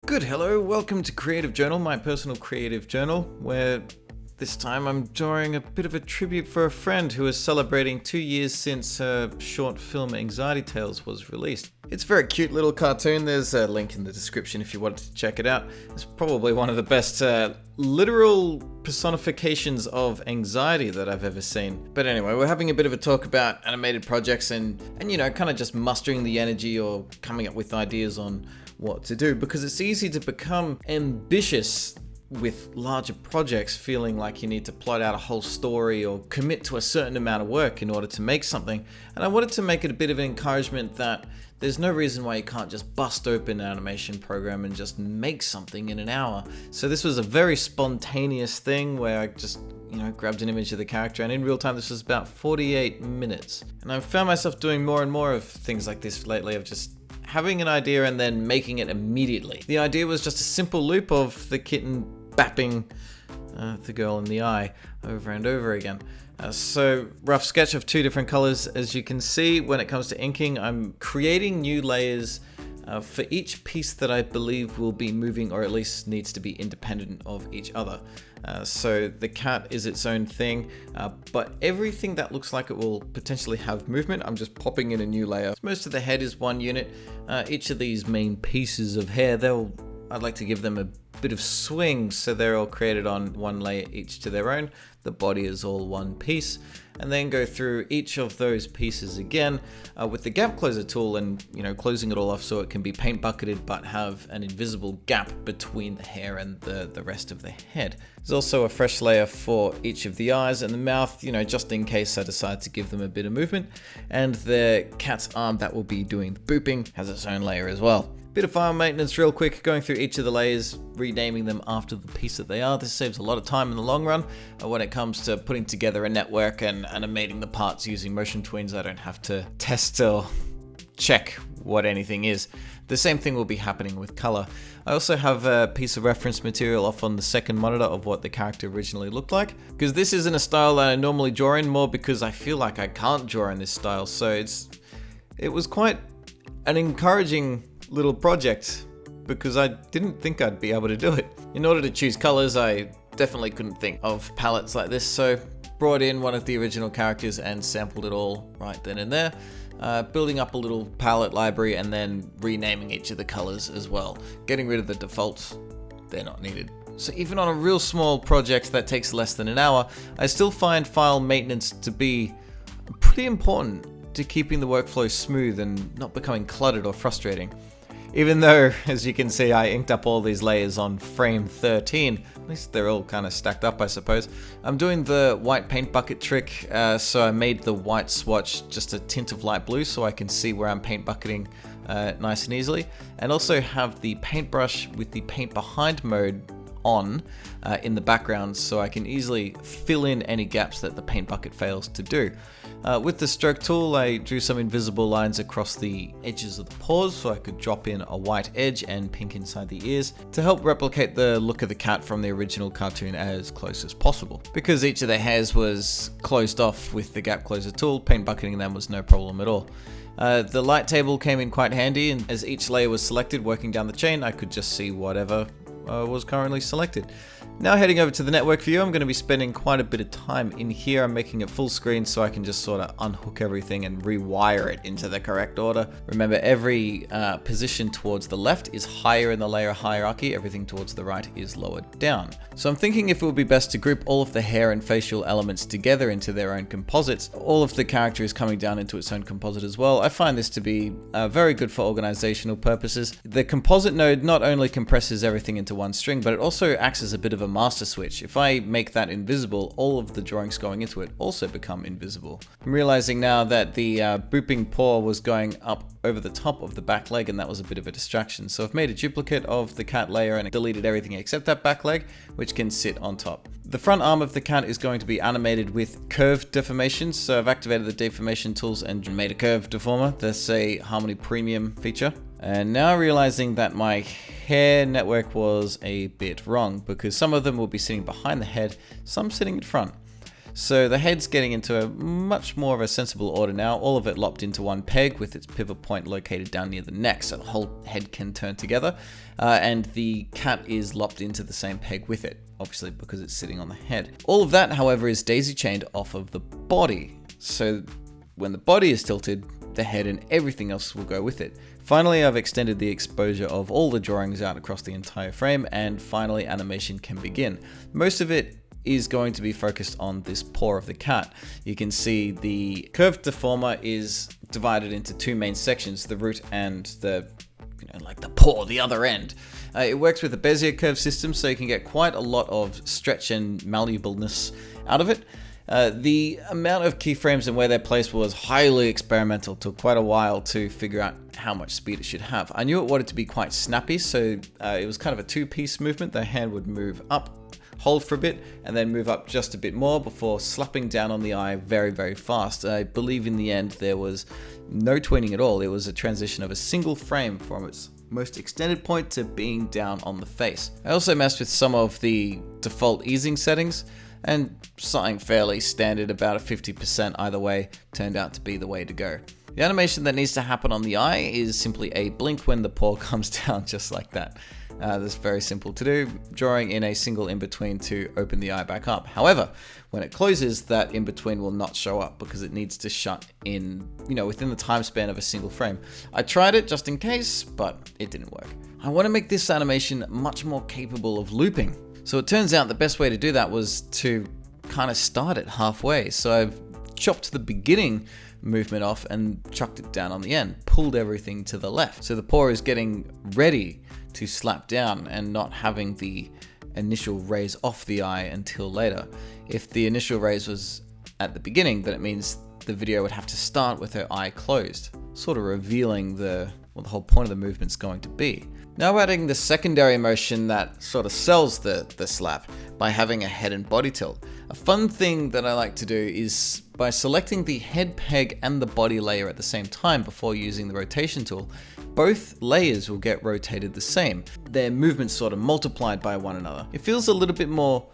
Good, hello, welcome to Creative Journal, my personal creative journal, where this time I'm drawing a bit of a tribute for a friend who is celebrating 2 years since her short film Anxiety Tales was released. It's a very cute little cartoon. There's a link in the description if you wanted to check it out. It's probably one of the best literal personifications of anxiety that I've ever seen. But anyway, we're having a bit of a talk about animated projects and you know, kind of just mustering the energy or coming up with ideas on what to do, because it's easy to become ambitious with larger projects, feeling like you need to plot out a whole story or commit to a certain amount of work in order to make something. And I wanted to make it a bit of an encouragement that there's no reason why you can't just bust open an animation program and just make something in an hour. So this was a very spontaneous thing where I just, grabbed an image of the character, and in real time this was about 48 minutes. And I've found myself doing more and more of things like this lately, of just having an idea and then making it immediately. The idea was just a simple loop of the kitten bapping the girl in the eye over and over again. So rough sketch of 2 different colors. As you can see, when it comes to inking, I'm creating new layers for each piece that I believe will be moving, or at least needs to be independent of each other. So the cat is its own thing, but everything that looks like it will potentially have movement, I'm just popping in a new layer. Most of the head is one unit. Each of these main pieces of hair, I'd like to give them a bit of swing, so they're all created on one layer each to their own. The body is all one piece, and then go through each of those pieces again with the gap closer tool, and closing it all off so it can be paint bucketed but have an invisible gap between the hair and the rest of the head. There's also a fresh layer for each of the eyes and the mouth, just in case I decide to give them a bit of movement. And the cat's arm that will be doing the booping has its own layer as well. Bit of file maintenance real quick, going through each of the layers, renaming them after the piece that they are. This saves a lot of time in the long run when it comes to putting together a network and animating the parts using motion twins. I don't have to test or check what anything is. The same thing will be happening with color. I also have a piece of reference material off on the second monitor of what the character originally looked like, because this isn't a style that I normally draw in, more because I feel like I can't draw in this style. So it was quite an encouraging little project, because I didn't think I'd be able to do it. In order to choose colors, I definitely couldn't think of palettes like this, so brought in one of the original characters and sampled it all right then and there, building up a little palette library and then renaming each of the colors as well, getting rid of the defaults. They're not needed. So even on a real small project that takes less than an hour, I still find file maintenance to be pretty important to keeping the workflow smooth and not becoming cluttered or frustrating. Even though, as you can see, I inked up all these layers on frame 13, at least they're all kind of stacked up, I suppose. I'm doing the white paint bucket trick, so I made the white swatch just a tint of light blue so I can see where I'm paint bucketing nice and easily. And also have the paintbrush with the paint behind mode on in the background, so I can easily fill in any gaps that the paint bucket fails to do. With the stroke tool, I drew some invisible lines across the edges of the paws so I could drop in a white edge and pink inside the ears to help replicate the look of the cat from the original cartoon as close as possible. Because each of the hairs was closed off with the gap closer tool, paint bucketing them was no problem at all. The light table came in quite handy, and as each layer was selected, working down the chain, I could just see whatever was currently selected. Now heading over to the network view, I'm going to be spending quite a bit of time in here. I'm making it full screen so I can just sort of unhook everything and rewire it into the correct order. Remember, every position towards the left is higher in the layer hierarchy, everything towards the right is lower down. So I'm thinking if it would be best to group all of the hair and facial elements together into their own composites. All of the character is coming down into its own composite as well. I find this to be very good for organizational purposes. The composite node not only compresses everything into one string, but it also acts as a bit of a master switch. If I make that invisible, all of the drawings going into it also become invisible. I'm realizing now that the booping paw was going up over the top of the back leg, and that was a bit of a distraction. So I've made a duplicate of the cat layer and deleted everything except that back leg, which can sit on top. The front arm of the cat is going to be animated with curve deformations, so I've activated the deformation tools and made a curve deformer. That's a Harmony Premium feature. And now realizing that my hair network was a bit wrong, because some of them will be sitting behind the head, some sitting in front. So the head's getting into a much more of a sensible order now, all of it lopped into one peg with its pivot point located down near the neck, so the whole head can turn together, and the cat is lopped into the same peg with it, obviously because it's sitting on the head. All of that, however, is daisy-chained off of the body, so when the body is tilted, the head and everything else will go with it. Finally, I've extended the exposure of all the drawings out across the entire frame, and finally animation can begin. Most of it is going to be focused on this paw of the cat. You can see the curved deformer is divided into two main sections, the root and the, like the paw, the other end. It works with a Bezier curve system, so you can get quite a lot of stretch and malleableness out of it. The amount of keyframes and where they're placed was highly experimental. Took quite a while to figure out how much speed it should have. I knew it wanted to be quite snappy, so it was kind of a two-piece movement. The hand would move up, hold for a bit, and then move up just a bit more before slapping down on the eye very, very fast. I believe in the end there was no tweening at all. It was a transition of a single frame from its most extended point to being down on the face. I also messed with some of the default easing settings, and something fairly standard, about a 50% either way, turned out to be the way to go. The animation that needs to happen on the eye is simply a blink when the paw comes down, just like that. That's very simple to do, drawing in a single in-between to open the eye back up. However, when it closes, that in-between will not show up because it needs to shut in, within the time span of a single frame. I tried it just in case, but it didn't work. I want to make this animation much more capable of looping. So it turns out the best way to do that was to kind of start it halfway. So I've chopped the beginning movement off and chucked it down on the end, pulled everything to the left. So the paw is getting ready to slap down and not having the initial raise off the eye until later. If the initial raise was at the beginning, then it means the video would have to start with her eye closed, sort of revealing what the whole point of the movement's going to be. Now adding the secondary motion that sort of sells the slap by having a head and body tilt. A fun thing that I like to do is by selecting the head peg and the body layer at the same time before using the rotation tool, both layers will get rotated the same. Their movements sort of multiplied by one another. It feels a little bit more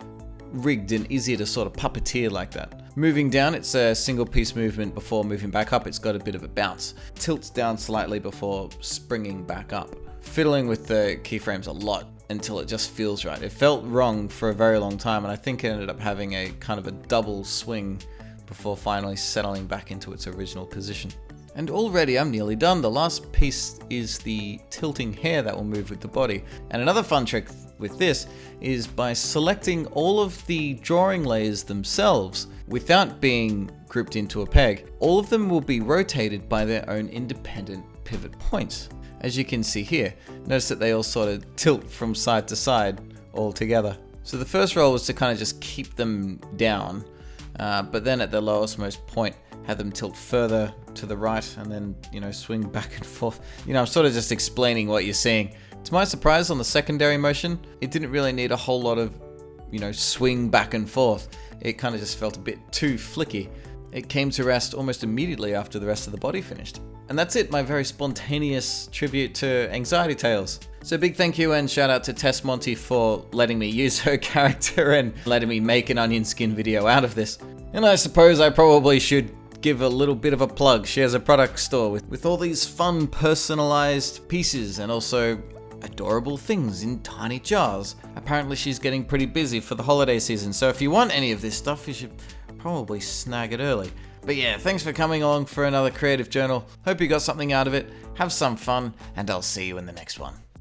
rigged and easier to sort of puppeteer like that. Moving down, it's a single piece movement. Before moving back up, it's got a bit of a bounce. Tilts down slightly before springing back up. Fiddling with the keyframes a lot until it just feels right. It felt wrong for a very long time, and I think it ended up having a kind of a double swing before finally settling back into its original position. And already I'm nearly done. The last piece is the tilting hair that will move with the body. And another fun trick with this is by selecting all of the drawing layers themselves without being grouped into a peg, all of them will be rotated by their own independent pivot points. As you can see here, notice that they all sort of tilt from side to side all together. So the first roll was to kind of just keep them down, but then at the lowest most point, have them tilt further to the right and then, swing back and forth. I'm sort of just explaining what you're seeing. To my surprise, on the secondary motion, it didn't really need a whole lot of, swing back and forth. It kind of just felt a bit too flicky. It came to rest almost immediately after the rest of the body finished. And that's it, my very spontaneous tribute to Anxiety Tales. So big thank you and shout out to Tess Monty for letting me use her character and letting me make an onion skin video out of this. And I suppose I probably should give a little bit of a plug. She has a product store with all these fun personalized pieces and also adorable things in tiny jars. Apparently she's getting pretty busy for the holiday season, so if you want any of this stuff, you should probably snag it early. But yeah, thanks for coming along for another creative journal. Hope you got something out of it. Have some fun, and I'll see you in the next one.